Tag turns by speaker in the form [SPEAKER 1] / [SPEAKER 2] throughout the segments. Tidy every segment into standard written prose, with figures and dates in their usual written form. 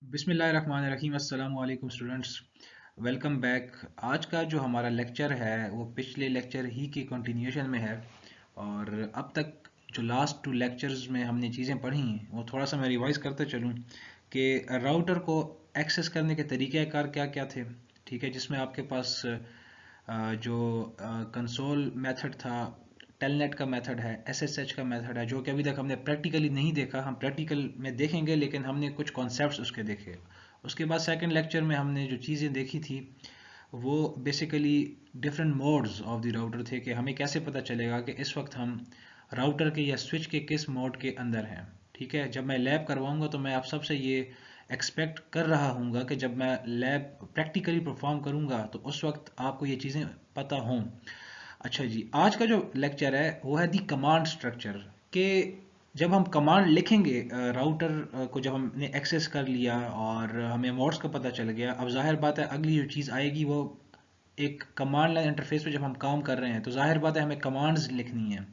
[SPEAKER 1] बिस्मिल्लाहिर्रहमानिर्रहीम अस्सलाम वालेकुम स्टूडेंट्स। Welcome back. आज का जो हमारा लेक्चर है वो पिछले लेक्चर ही के कंटिन्यूएशन में है। और अब तक जो लास्ट टू लेक्चर्स में हमने चीज़ें पढ़ी हैं वो थोड़ा सा मैं रिवाइज करते चलूँ कि राउटर को एक्सेस करने के तरीक़ाकार क्या क्या थे। ठीक है, जिसमें आपके पास जो कंसोल मेथड था, टेलनेट का मेथड है, एसएसएच का मेथड है, जो कि अभी तक हमने प्रैक्टिकली नहीं देखा। हम प्रैक्टिकल में देखेंगे लेकिन हमने कुछ कॉन्सेप्ट्स उसके देखे। उसके बाद सेकंड लेक्चर में हमने जो चीज़ें देखी थी वो basically different modes of the router थे कि हमें कैसे पता चलेगा कि इस वक्त हम राउटर के या स्विच के किस मोड के अंदर हैं। ठीक है, जब मैं लैब करवाऊंगा तो मैं आप सबसे ये एक्सपेक्ट कर रहा हूँगा कि जब मैं लैब प्रैक्टिकली परफॉर्म करूँगा तो उस वक्त आपको ये चीज़ें पता हों। अच्छा जी, आज का जो लेक्चर है वो है दी कमांड स्ट्रक्चर के। जब हम कमांड लिखेंगे राउटर को जब हमने एक्सेस कर लिया और हमें मोड्स का पता चल गया, अब जाहिर बात है अगली जो चीज़ आएगी वो एक कमांड लाइन इंटरफेस पे जब हम काम कर रहे हैं तो जाहिर बात है हमें कमांड्स लिखनी है।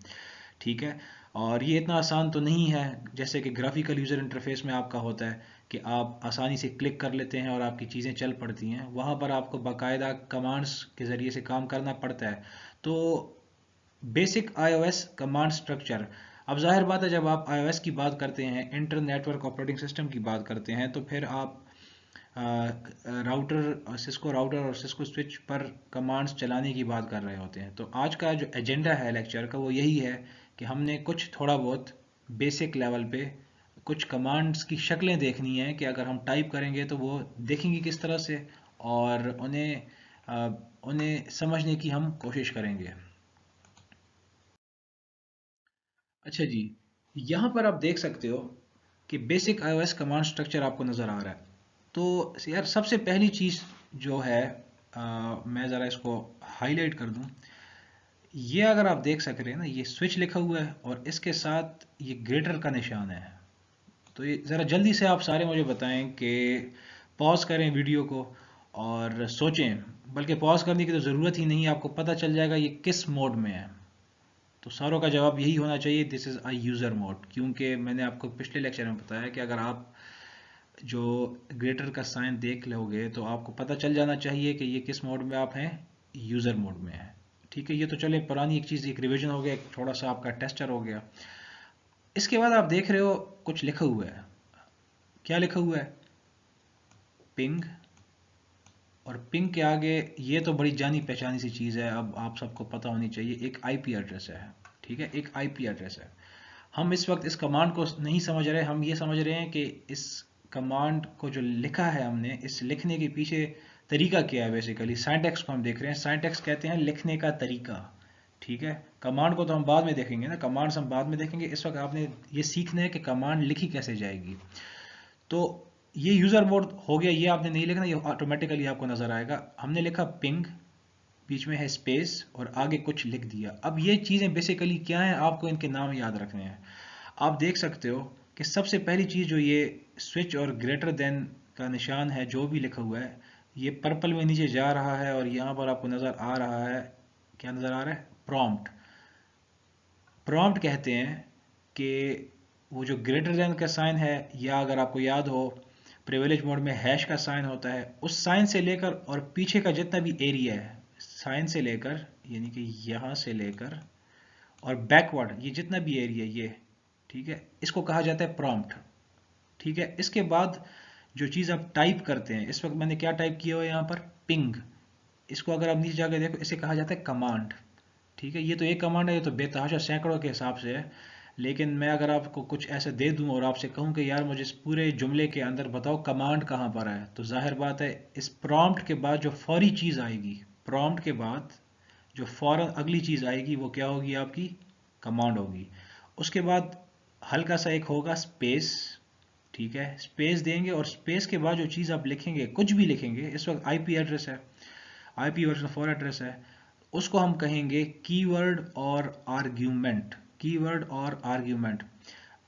[SPEAKER 1] ठीक है, और ये इतना आसान तो नहीं है जैसे कि ग्राफिकल यूज़र इंटरफेस में आपका होता है कि आप आसानी से क्लिक कर लेते हैं और आपकी चीज़ें चल पड़ती हैं। वहाँ पर आपको बाकायदा कमांड्स के ज़रिए से काम करना पड़ता है। तो बेसिक आईओएस कमांड स्ट्रक्चर। अब जाहिर बात है जब आप आईओएस की बात करते हैं, इंटर नेटवर्क ऑपरेटिंग सिस्टम की बात करते हैं, तो फिर आप राउटर, सिस्को राउटर और सिस्को स्विच पर कमांड्स चलाने की बात कर रहे होते हैं। तो आज का जो एजेंडा है लेक्चर का वो यही है कि हमने कुछ थोड़ा बहुत बेसिक लेवल पे कुछ कमांड्स की शक्लें देखनी है कि अगर हम टाइप करेंगे तो वो देखेंगे किस तरह से, और उन्हें समझने की हम कोशिश करेंगे। अच्छा जी, यहाँ पर आप देख सकते हो कि बेसिक iOS कमांड स्ट्रक्चर आपको नज़र आ रहा है। तो यार सबसे पहली चीज़ जो है, मैं ज़रा इसको हाईलाइट कर दूँ। ये अगर आप देख सक रहे हैं ना, ये स्विच लिखा हुआ है और इसके साथ ये ग्रेटर का निशान है। तो ये ज़रा जल्दी से आप सारे मुझे बताएं कि पॉज करें वीडियो को और सोचें, बल्कि पॉज करने की तो ज़रूरत ही नहीं है, आपको पता चल जाएगा ये किस मोड में है। तो सारों का जवाब यही होना चाहिए, this is a user mode, क्योंकि मैंने आपको पिछले लेक्चर में बताया कि अगर आप जो ग्रेटर का साइन देख लोगे तो आपको पता चल जाना चाहिए कि ये किस मोड में आप हैं, यूज़र मोड में है। ठीक है, ये तो चले पुरानी एक चीज़, एक रिवीजन हो गया, एक थोड़ा सा आपका टेस्टर हो गया। इसके बाद आप देख रहे हो कुछ लिखा हुआ है। क्या लिखा हुआ है? पिंग। और पिंग के आगे ये तो बड़ी जानी पहचानी सी चीज़ है, अब आप सबको पता होनी चाहिए, एक आईपी एड्रेस है। ठीक है, एक आईपी एड्रेस है। हम इस वक्त इस कमांड को नहीं समझ रहे, हम ये समझ रहे हैं कि इस कमांड को जो लिखा है हमने, इस लिखने के पीछे तरीका क्या है। बेसिकली साइंटेक्स को हम देख रहे हैं। साइंटेक्स कहते हैं लिखने का तरीका। ठीक है, कमांड को तो हम बाद में देखेंगे ना, कमांड्स हम बाद में देखेंगे। इस वक्त आपने ये सीखना है कि कमांड लिखी कैसे जाएगी। तो ये यूज़र मोड हो गया, ये आपने नहीं लिखना, ये ऑटोमेटिकली आपको नज़र आएगा। हमने लिखा पिंग, बीच में है स्पेस और आगे कुछ लिख दिया। अब ये चीज़ें बेसिकली क्या हैं, आपको इनके नाम याद रखने हैं। आप देख सकते हो कि सबसे पहली चीज़ जो ये स्विच और ग्रेटर देन का निशान है, जो भी लिखा हुआ है, ये पर्पल में नीचे जा रहा है और यहाँ पर आपको नज़र आ रहा है, क्या नज़र आ रहा है? प्रॉम्प्ट। प्रॉम्प्ट कहते हैं कि वो जो ग्रेटर देन का साइन है, या अगर आपको याद हो प्रिविलेज मोड में हैश का साइन होता है, उस साइन से लेकर और पीछे का जितना भी एरिया है, साइन से लेकर यानी कि यहाँ से लेकर और बैकवर्ड ये जितना भी एरिया ये, ठीक है, इसको कहा जाता है प्रॉम्प्ट। ठीक है, इसके बाद जो चीज़ आप टाइप करते हैं, इस वक्त मैंने क्या टाइप किया हुआ है यहाँ पर? पिंग। इसको अगर आप नीचे जाकर देखो, इसे कहा जाता है कमांड। ठीक है, ये तो एक कमांड है, ये तो बेतहाशा सैकड़ों के हिसाब से है। लेकिन मैं अगर आपको कुछ ऐसे दे दूं और आपसे कहूं कि यार मुझे इस पूरे जुमले के अंदर बताओ कमांड कहाँ पर है, तो जाहिर बात है इस प्रॉम्प्ट के बाद जो फौरी चीज़ आएगी, प्रॉम्प्ट के बाद जो फौरन अगली चीज़ आएगी वो क्या होगी? आपकी कमांड होगी। उसके बाद हल्का सा एक होगा स्पेस। ठीक है, स्पेस देंगे और स्पेस के बाद जो चीज़ आप लिखेंगे, कुछ भी लिखेंगे, इस वक्त आईपी एड्रेस है, आईपी वर्जन 4 एड्रेस है, उसको हम कहेंगे कीवर्ड और आर्ग्यूमेंट। कीवर्ड और आर्ग्यूमेंट।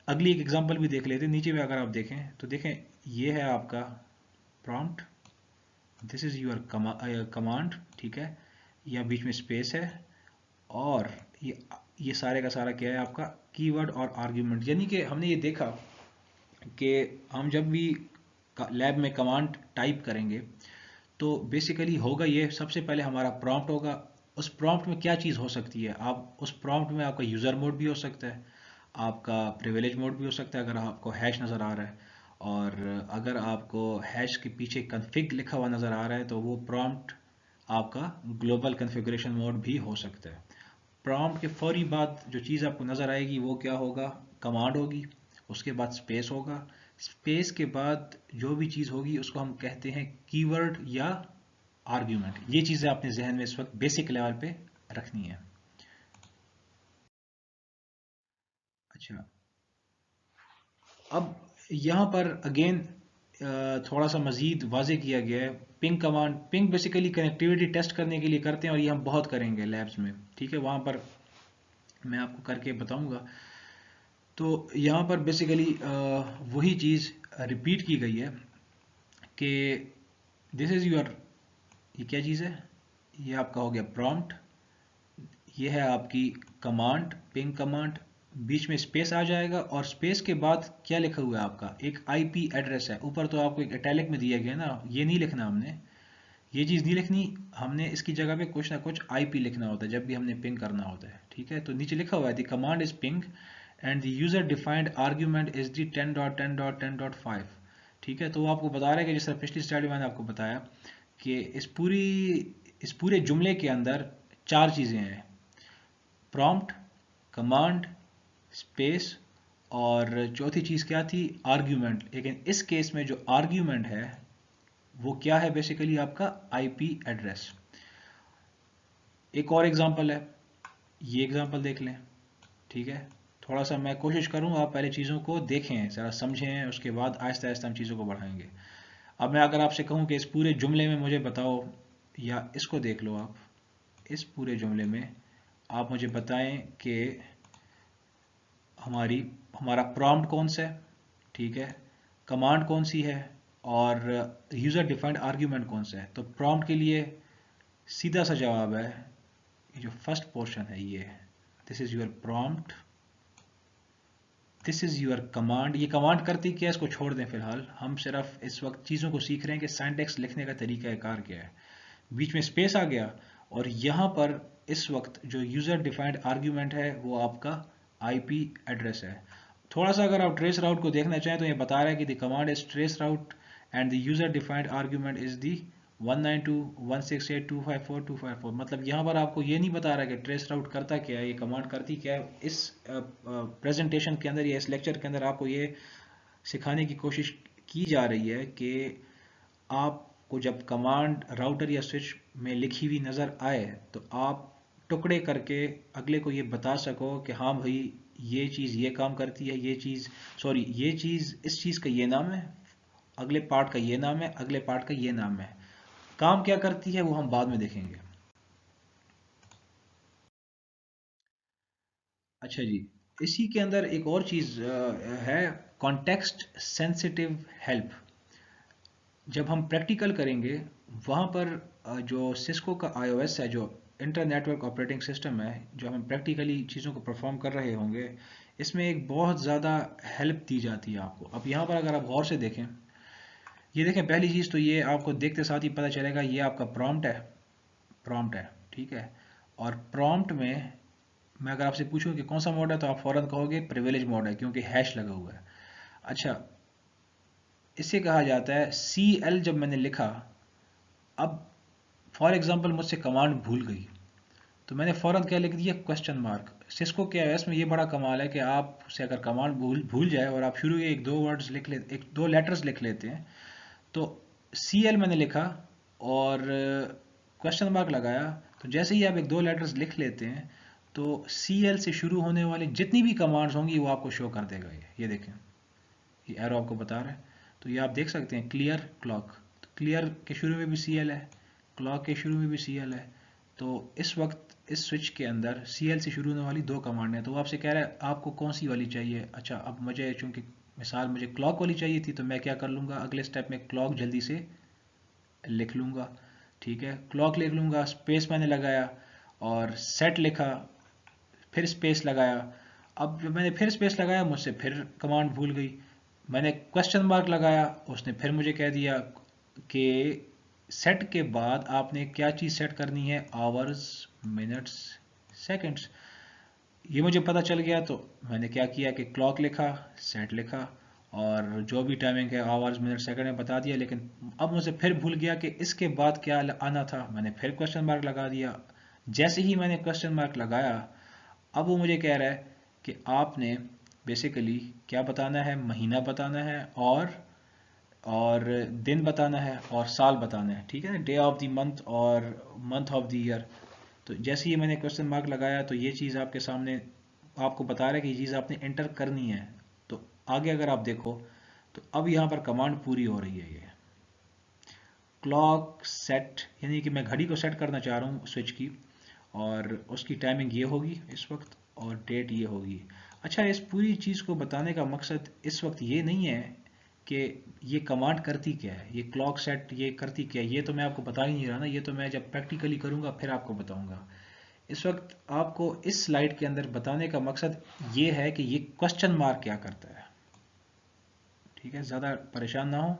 [SPEAKER 1] अगली एक एग्जांपल भी देख लेते हैं। नीचे में अगर आप देखें तो देखें, ये है आपका prompt, this is your command. ठीक है, या बीच में स्पेस है, और ये सारे का सारा क्या है? आपका कीवर्ड और आर्ग्यूमेंट। यानी कि हमने ये देखा कि हम जब भी लैब में कमांड टाइप करेंगे तो बेसिकली होगा ये, सबसे पहले हमारा प्रॉम्प्ट होगा। उस प्रॉम्प्ट में क्या चीज़ हो सकती है, आप उस प्रॉम्प्ट में आपका यूज़र मोड भी हो सकता है, आपका प्रिविलेज मोड भी हो सकता है अगर आपको हैश नज़र आ रहा है, और अगर आपको हैश के पीछे कन्फिग लिखा हुआ नज़र आ रहा है तो वो प्रॉम्प्ट आपका ग्लोबल कन्फिग्रेशन मोड भी हो सकता है। प्रॉम्प्ट के फौरी बाद जो चीज़ आपको नज़र आएगी वो क्या होगा, कमांड होगी, उसके बाद स्पेस होगा, स्पेस के बाद जो भी चीज़ होगी उसको हम कहते हैं कीवर्ड या आर्ग्यूमेंट। ये चीज़ें आपने जहन में इस वक्त बेसिक लेवल पे रखनी है। अच्छा, अब यहाँ पर अगेन थोड़ा सा मज़ीद वाजे किया गया है। Ping command, ping basically connectivity test करने के लिए करते हैं और ये हम बहुत करेंगे लैब्स में, ठीक है, वहाँ पर मैं आपको करके बताऊंगा। तो यहाँ पर बेसिकली वही चीज़ रिपीट की गई है कि दिस इज़ योर, ये क्या चीज़ है, ये आपका हो गया प्रॉम्प्ट, ये है आपकी कमांड, पिंग कमांड, बीच में स्पेस आ जाएगा और स्पेस के बाद क्या लिखा हुआ है आपका एक आईपी एड्रेस है। ऊपर तो आपको एक इटैलिक में दिया गया ना, ये नहीं लिखना हमने, ये चीज़ नहीं लिखनी हमने, इसकी जगह पे कुछ ना कुछ आईपी लिखना होता है जब भी हमने पिंग करना होता है, ठीक है। तो नीचे लिखा हुआ है the command is ping and the user defined argument is the 10.10.10.5, ठीक है। तो वो आपको बता रहा है कि जैसे पिछली स्लाइड में मैंने आपको बताया कि इस पूरे जुमले के अंदर चार चीज़ें हैं, प्रॉम्प्ट, कमांड, स्पेस, और चौथी चीज़ क्या थी, आर्ग्यूमेंट। लेकिन इस केस में जो आर्ग्यूमेंट है वो क्या है, बेसिकली आपका आईपी एड्रेस। एक और एग्जांपल है, ये एग्जांपल देख लें, ठीक है। थोड़ा सा मैं कोशिश करूंगा आप पहले चीज़ों को देखें, ज़रा समझें, उसके बाद आहिस्ता आहिस्ता हम चीज़ों को बढ़ाएंगे। अब मैं अगर आपसे कहूं कि इस पूरे जुमले में मुझे बताओ, या इसको देख लो आप, इस पूरे जुमले में आप मुझे बताएं कि हमारी हमारा प्रॉम्प्ट कौन सा है, ठीक है, कमांड कौन सी है, और यूज़र डिफाइंड आर्ग्यूमेंट कौन सा है। तो प्रॉम्प्ट के लिए सीधा सा जवाब है, ये जो फर्स्ट पोर्शन है ये, this is your prompt, this is your command. ये कमांड करती क्या है इसको छोड़ दें फिलहाल, हम सिर्फ इस वक्त चीज़ों को सीख रहे हैं कि सिंटैक्स लिखने का तरीका कार क्या है। बीच में स्पेस आ गया और यहाँ पर इस वक्त जो यूज़र डिफाइंड आर्ग्यूमेंट है वो आपका आईपी एड्रेस है। थोड़ा सा अगर आप ट्रेस राउट को देखना चाहें तो ये बता रहा है कि the command is trace route and the user defined argument is the 192.168.254.254। मतलब यहाँ पर आपको ये नहीं बता रहा कि ट्रेस राउट करता क्या है, ये कमांड करती क्या है। इस प्रेजेंटेशन के अंदर या इस लेक्चर के अंदर आपको ये सिखाने की कोशिश की जा रही है कि आपको जब कमांड राउटर या स्विच में लिखी हुई नज़र आए तो आप टुकड़े करके अगले को ये बता सको कि हाँ भाई ये चीज़ ये काम करती है, ये चीज़, सॉरी, ये चीज़ इस चीज़ का ये नाम है, अगले पार्ट का ये नाम है, अगले पार्ट का ये नाम है, काम क्या करती है वो हम बाद में देखेंगे। अच्छा जी, इसी के अंदर एक और चीज़ है, कॉन्टेक्स्ट सेंसिटिव हेल्प। जब हम प्रैक्टिकल करेंगे वहाँ पर जो सिस्को का आईओएस है, जो इंटर नेटवर्क ऑपरेटिंग सिस्टम है, जो हम प्रैक्टिकली चीज़ों को परफॉर्म कर रहे होंगे, इसमें एक बहुत ज़्यादा हेल्प दी जाती है आपको। अब यहाँ पर अगर आप गौर से देखें, ये देखें, पहली चीज़ तो ये आपको देखते साथ ही पता चलेगा ये आपका प्रॉम्प्ट है, प्रॉम्प्ट है, ठीक है। और प्रॉम्प्ट में मैं अगर आपसे पूछूं कि कौन सा मोड है तो आप फौरन कहोगे प्रिविलेज मोड है क्योंकि हैश लगा हुआ है। अच्छा, इसे कहा जाता है सी एल। जब मैंने लिखा, अब फॉर एग्जांपल मुझसे कमांड भूल गई तो मैंने फ़ौरन क्या लिख दिया, क्वेश्चन मार्क। सिस्को के एस में ये बड़ा कमाल है कि आप से अगर कमांड भूल भूल जाए और आप शुरू के एक दो वर्ड्स लिख ले, एक दो लेटर्स लिख लेते हैं, तो सी एल मैंने लिखा और क्वेश्चन मार्क लगाया, तो जैसे ही आप एक दो लेटर्स लिख लेते हैं तो सी एल से शुरू होने वाली जितनी भी कमांड्स होंगी वो आपको शो कर देगा। ये देखें, ये एरो आपको बता रहा है। तो ये आप देख सकते हैं, क्लियर क्लॉक, तो क्लियर के शुरू में भी सी एल है, क्लॉक के शुरू में भी सी एल है। तो इस वक्त इस स्विच के अंदर सी एल से शुरू होने वाली दो कमांड है। तो वो आपसे कह रहा है आपको कौन सी वाली चाहिए। अच्छा, अब मुझे चूंकि मिसाल मुझे क्लॉक वाली चाहिए थी तो मैं क्या कर लूँगा, अगले स्टेप में क्लॉक जल्दी से लिख लूँगा, ठीक है, क्लॉक लिख लूँगा, स्पेस मैंने लगाया और सेट लिखा, फिर स्पेस लगाया। अब जब मैंने फिर स्पेस लगाया मुझसे फिर कमांड भूल गई, मैंने क्वेश्चन मार्क लगाया, उसने फिर मुझे कह दिया कि सेट के बाद आपने क्या चीज़ सेट करनी है, आवर्स, मिनट्स, सेकंड्स। ये मुझे पता चल गया तो मैंने क्या किया कि क्लॉक लिखा, सेट लिखा, और जो भी टाइमिंग है आवर्स, मिनट, सेकंड में बता दिया। लेकिन अब मुझे फिर भूल गया कि इसके बाद क्या आना था। मैंने फिर क्वेश्चन मार्क लगा दिया। जैसे ही मैंने क्वेश्चन मार्क लगाया, अब वो मुझे कह रहा है कि आपने बेसिकली क्या बताना है, महीना बताना है, और दिन बताना है, और साल बताना है, ठीक है ना, डे ऑफ द मंथ और मंथ ऑफ द ईयर। तो जैसे ही मैंने क्वेश्चन मार्क लगाया तो ये चीज़ आपके सामने आपको बता रहा है कि ये चीज़ आपने एंटर करनी है। तो आगे अगर आप देखो तो अब यहाँ पर कमांड पूरी हो रही है। ये क्लॉक सेट, यानी कि मैं घड़ी को सेट करना चाह रहा हूँ स्विच की, और उसकी टाइमिंग ये होगी इस वक्त, और डेट ये होगी। अच्छा, इस पूरी चीज़ को बताने का मकसद इस वक्त ये नहीं है कि ये कमांड करती क्या है, ये क्लॉक सेट ये करती क्या है, ये तो मैं आपको बता ही नहीं रहा ना, ये तो मैं जब प्रैक्टिकली करूँगा फिर आपको बताऊँगा। इस वक्त आपको इस स्लाइड के अंदर बताने का मकसद ये है कि ये क्वेश्चन मार्क क्या करता है। ठीक है, ज़्यादा परेशान ना हो,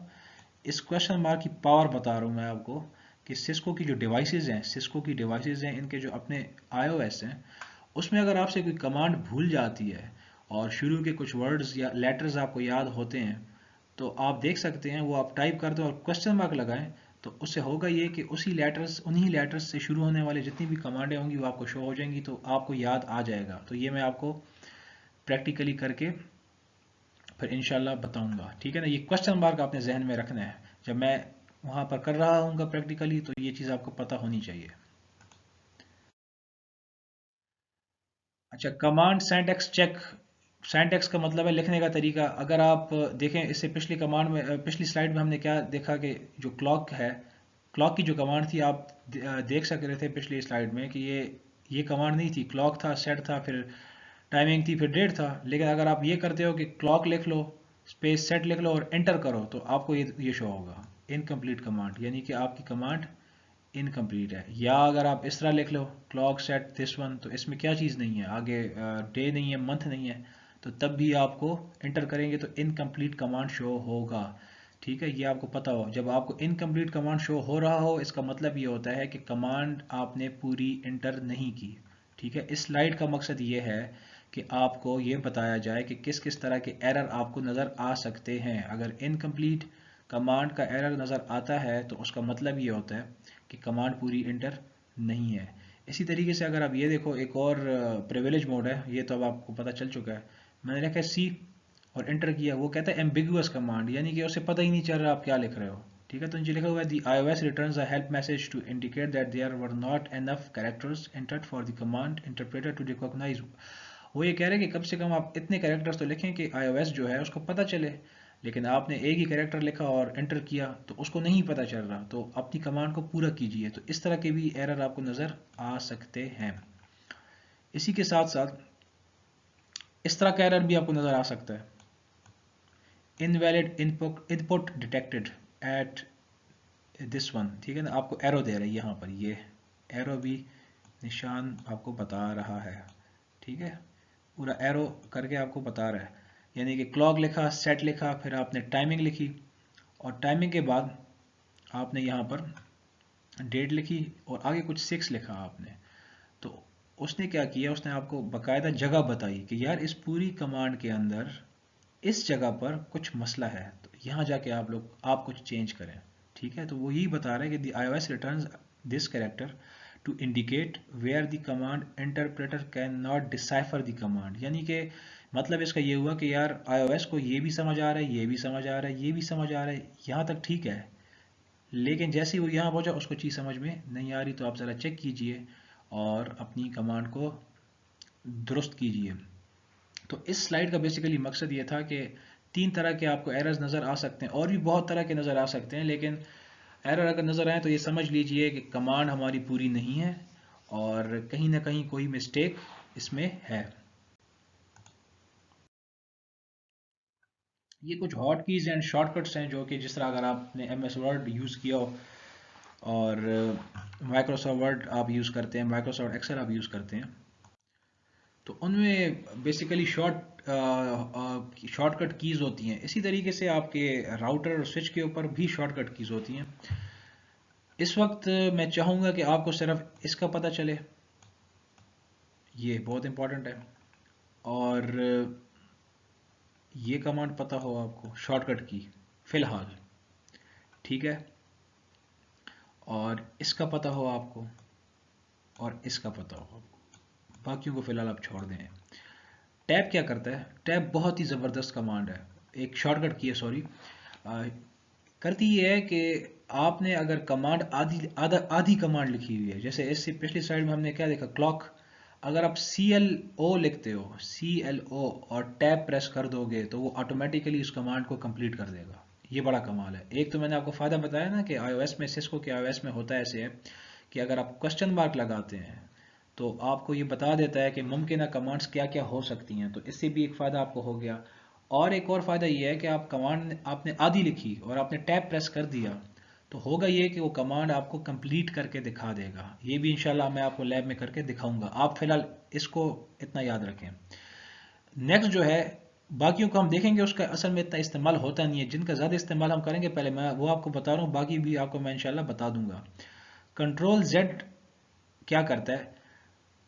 [SPEAKER 1] इस क्वेश्चन मार्क की पावर बता रहा हूँ मैं आपको कि सिस्को की जो डिवाइसेस हैं, सिस्को की डिवाइसेस हैं, इनके जो अपने आईओएस हैं, उसमें अगर आपसे कोई कमांड भूल जाती है और शुरू के कुछ वर्ड्स या लेटर्स आपको याद होते हैं, तो आप देख सकते हैं वो आप टाइप कर दो और क्वेश्चन मार्क लगाएं, तो उससे होगा ये कि उन्हीं लेटर्स से शुरू होने वाले जितनी भी कमांडें होंगी वो आपको शो हो जाएंगी, तो आपको याद आ जाएगा। तो ये मैं आपको प्रैक्टिकली करके फिर इंशाल्लाह बताऊंगा, ठीक है ना। ये क्वेश्चन मार्क आपने जहन में रखना है, जब मैं वहां पर कर रहा हूँ प्रैक्टिकली, तो ये चीज़ आपको पता होनी चाहिए। अच्छा, कमांड सिंटैक्स चेक। सिंटैक्स का मतलब है लिखने का तरीका। अगर आप देखें इससे पिछली कमांड में, पिछली स्लाइड में हमने क्या देखा कि जो क्लॉक है, क्लॉक की जो कमांड थी, आप देख सक रहे थे पिछली स्लाइड में कि ये कमांड नहीं थी, क्लॉक था, सेट था, फिर टाइमिंग थी, फिर डेट था। लेकिन अगर आप ये करते हो कि क्लॉक लिख लो, स्पेस सेट लिख लो और एंटर करो, तो आपको ये शो होगा इनकम्प्लीट कमांड, यानी कि आपकी कमांड इनकम्प्लीट है। या अगर आप इस तरह लिख लो क्लॉक सेट दिस वन, तो इसमें क्या चीज़ नहीं है, आगे डे नहीं है, मंथ नहीं है, तो तब भी आपको एंटर करेंगे तो इनकम्प्लीट कमांड शो होगा। ठीक है, ये आपको पता हो, जब आपको इनकम्प्लीट कमांड शो हो रहा हो, इसका मतलब ये होता है कि कमांड आपने पूरी एंटर नहीं की। ठीक है, इस स्लाइड का मकसद ये है कि आपको ये बताया जाए कि किस किस तरह के एरर आपको नज़र आ सकते हैं। अगर इनकम्प्लीट कमांड का एरर नज़र आता है तो उसका मतलब ये होता है कि कमांड पूरी इंटर नहीं है। इसी तरीके से अगर आप ये देखो, एक और प्रिविलेज मोड है, ये तो अब आपको पता चल चुका है। मैंने लिखा है सी और एंटर किया, वो कहता है एम्बिगुअस कमांड, यानी कि उसे पता ही नहीं चल रहा आप क्या लिख रहे हो। ठीक है, तो नीचे लिखा हुआ है दी iOS returns a help message to indicate that there were not enough characters entered for the command interpreter to recognize। वो ये कह रहे हैं कि कम से कम आप इतने कैरेक्टर्स तो लिखें कि iOS जो है उसको पता चले। लेकिन आपने एक ही कैरेक्टर लिखा और एंटर किया तो उसको नहीं पता चल रहा, तो अपनी कमांड को पूरा कीजिए। तो इस तरह के भी एरर आपको नज़र आ सकते हैं। इसी के साथ साथ इस तरह का एरर भी आपको नज़र आ सकता है, invalid input detected at this one. ठीक है ना, आपको एरो दे रहा है यहाँ पर, ये एरो भी निशान आपको बता रहा है। ठीक है, पूरा एरो करके आपको बता रहा है, यानी कि क्लॉक लिखा, सेट लिखा, फिर आपने टाइमिंग लिखी, और टाइमिंग के बाद आपने यहाँ पर डेट लिखी, और आगे कुछ 6 लिखा आपने। तो उसने क्या किया, उसने आपको बकायदा जगह बताई कि यार इस पूरी कमांड के अंदर इस जगह पर कुछ मसला है, तो यहाँ जाके आप कुछ चेंज करें। ठीक है, तो वो यही बता रहा है कि the iOS returns this character to indicate where the command interpreter can not decipher the command. यानी कि मतलब इसका ये हुआ कि यार iOS को ये भी समझ आ रहा है, ये भी समझ आ रहा है, ये भी समझ आ रहा है, यहाँ तक ठीक है, लेकिन जैसे ही वो यहाँ पहुंचा उसको चीज़ समझ में नहीं आ रही। तो आप ज़रा चेक कीजिए और अपनी कमांड को दुरुस्त कीजिए। तो इस स्लाइड का बेसिकली मकसद ये था कि 3 तरह के आपको एरर्स नज़र आ सकते हैं, और भी बहुत तरह के नज़र आ सकते हैं, लेकिन एरर अगर नज़र आए तो ये समझ लीजिए कि कमांड हमारी पूरी नहीं है और कहीं ना कहीं कोई मिस्टेक इसमें है। ये कुछ हॉट कीज़ एंड शॉर्टकट्स हैं जो कि जिस तरह अगर आपने MS वर्ड यूज़ किया हो, और माइक्रोसॉफ्ट वर्ड आप यूज़ करते हैं, माइक्रोसॉफ्ट एक्सेल आप यूज़ करते हैं, तो उनमें बेसिकली शॉर्टकट कीज़ होती हैं, इसी तरीके से आपके राउटर और स्विच के ऊपर भी शॉर्टकट कीज़ होती हैं। इस वक्त मैं चाहूँगा कि आपको सिर्फ इसका पता चले, ये बहुत इंपॉर्टेंट है, और ये कमांड पता हो आपको, शॉर्टकट की फ़िलहाल, ठीक है, और इसका पता हो आपको, और इसका पता हो आपको, बाकियों को फ़िलहाल आप छोड़ दें। टैब क्या करता है? टैब बहुत ही ज़बरदस्त कमांड है, एक शॉर्टकट की है, सॉरी। करती ये है कि आपने अगर कमांड आधी कमांड लिखी हुई है, जैसे इससे पिछली स्लाइड में हमने क्या देखा, क्लॉक, अगर आप CLO लिखते हो, CLO, और टैब प्रेस कर दोगे तो वो ऑटोमेटिकली उस कमांड को कंप्लीट कर देगा। ये बड़ा कमाल है। एक तो मैंने आपको फ़ायदा बताया ना कि iOS में, सिस्को के iOS में होता है ऐसे है कि अगर आप क्वेश्चन मार्क लगाते हैं तो आपको ये बता देता है कि मुमकिन कमांड्स क्या क्या हो सकती हैं, तो इससे भी एक फ़ायदा आपको हो गया। और एक और फ़ायदा ये है कि आप कमांड आपने आधी लिखी और आपने टैब प्रेस कर दिया, तो होगा ये कि वो कमांड आपको कंप्लीट करके दिखा देगा। ये भी इंशाल्लाह मैं आपको लैब में करके दिखाऊंगा, आप फिलहाल इसको इतना याद रखें। नेक्स्ट जो है, बाकियों को हम देखेंगे, उसका असल में इतना इस्तेमाल होता नहीं है, जिनका ज़्यादा इस्तेमाल हम करेंगे पहले मैं वो आपको बता रहा हूँ, बाकी भी आपको मैं इंशाल्लाह बता दूंगा। कंट्रोल जेड क्या करता है?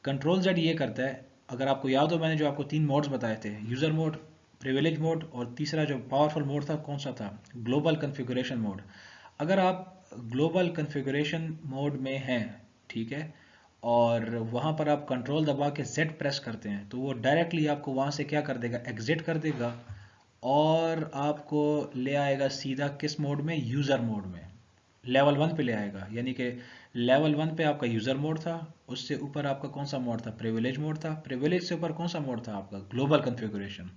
[SPEAKER 1] कंट्रोल जेड ये करता है, अगर आपको याद हो मैंने जो आपको 3 मोड्स बताए थे, यूज़र मोड, प्रिविलेज मोड, और तीसरा जो पावरफुल मोड था कौन सा था, ग्लोबल कॉन्फ़िगरेशन मोड। अगर आप ग्लोबल कॉन्फ़िगरेशन मोड में हैं, ठीक है, और वहाँ पर आप कंट्रोल दबा के जेड प्रेस करते हैं, तो वो डायरेक्टली आपको वहाँ से क्या कर देगा, एग्जिट कर देगा, और आपको ले आएगा सीधा किस मोड में, यूज़र मोड में, लेवल 1 पे ले आएगा। यानी कि लेवल 1 पे आपका यूज़र मोड था, उससे ऊपर आपका कौन सा मोड था, प्रिविलेज मोड था, प्रिविलेज से ऊपर कौन सा मोड था आपका, ग्लोबल कॉन्फ़िगरेशन।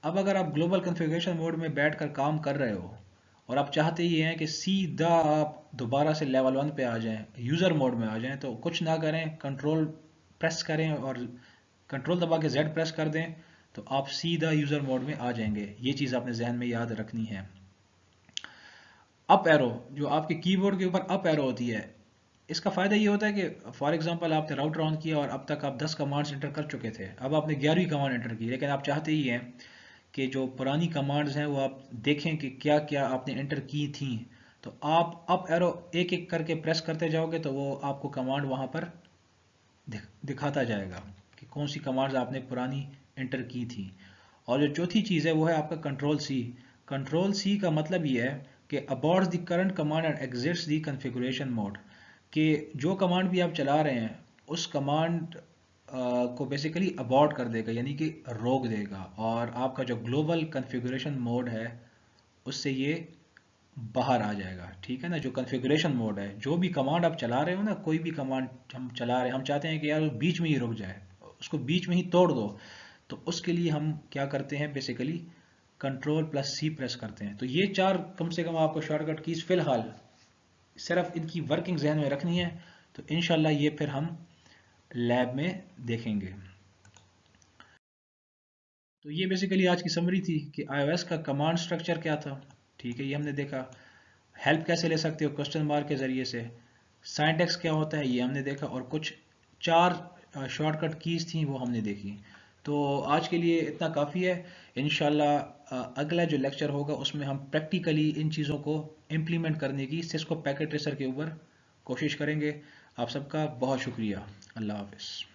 [SPEAKER 1] अब अगर आप ग्लोबल कॉन्फ़िगरेशन मोड में बैठकर काम कर रहे हो और आप चाहते ही हैं कि सीधा आप दोबारा से लेवल 1 पे आ जाएं, यूज़र मोड में आ जाएं, तो कुछ ना करें, कंट्रोल प्रेस करें और कंट्रोल दबा के जेड प्रेस कर दें, तो आप सीधा यूज़र मोड में आ जाएंगे। ये चीज़ आपने जहन में याद रखनी है। अप एरो, जो आपके कीबोर्ड के ऊपर अप एरो होती है, इसका फ़ायदा ये होता है कि फॉर एग्जांपल आपने राउटर ऑन किया और अब तक आप 10 कमांड्स एंटर कर चुके थे, अब आपने 11वीं कमांड एंटर की, लेकिन आप चाहते ही हैं कि जो पुरानी कमांड्स हैं वो आप देखें कि क्या क्या आपने एंटर की थी, तो आप अप एरो एक एक करके प्रेस करते जाओगे तो वो आपको कमांड वहाँ पर दिखाता जाएगा कि कौन सी कमांड्स आपने पुरानी एंटर की थी। और जो चौथी चीज़ है वो है आपका कंट्रोल सी। कंट्रोल सी का मतलब ये है कि aborts the current command and exits the configuration mode, कि जो कमांड भी आप चला रहे हैं उस कमांड को बेसिकली अबॉर्ट कर देगा, यानी कि रोक देगा, और आपका जो ग्लोबल कॉन्फ़िगरेशन मोड है उससे ये बाहर आ जाएगा। ठीक है ना, जो कॉन्फ़िगरेशन मोड है, जो भी कमांड आप चला रहे हो ना, कोई भी कमांड हम चला रहे हैं, हम चाहते हैं कि यार वो बीच में ही रुक जाए, उसको बीच में ही तोड़ दो, तो उसके लिए हम क्या करते हैं, बेसिकली कंट्रोल प्लस सी प्रेस करते हैं। तो ये चार कम से कम आपको शॉर्टकट कीज फिलहाल सिर्फ इनकी वर्किंग जहन में रखनी है, तो इंशाल्लाह ये फिर हम लैब में देखेंगे। तो ये बेसिकली आज की समरी थी कि iOS का कमांड स्ट्रक्चर क्या था। ठीक है, ये हमने देखा। हेल्प कैसे ले सकते हो, क्वेश्चन मार्क के ज़रिए से। साइंटेक्स क्या होता है ये हमने देखा, और कुछ चार शॉर्टकट कीज़ थी वो हमने देखी। तो आज के लिए इतना काफ़ी है। इंशाल्लाह अगला जो लेक्चर होगा उसमें हम प्रैक्टिकली इन चीज़ों को इम्प्लीमेंट करने की सिस्को पैकेट ट्रेसर के ऊपर कोशिश करेंगे। आप सबका बहुत शुक्रिया। अल्लाह हाफ़िज़।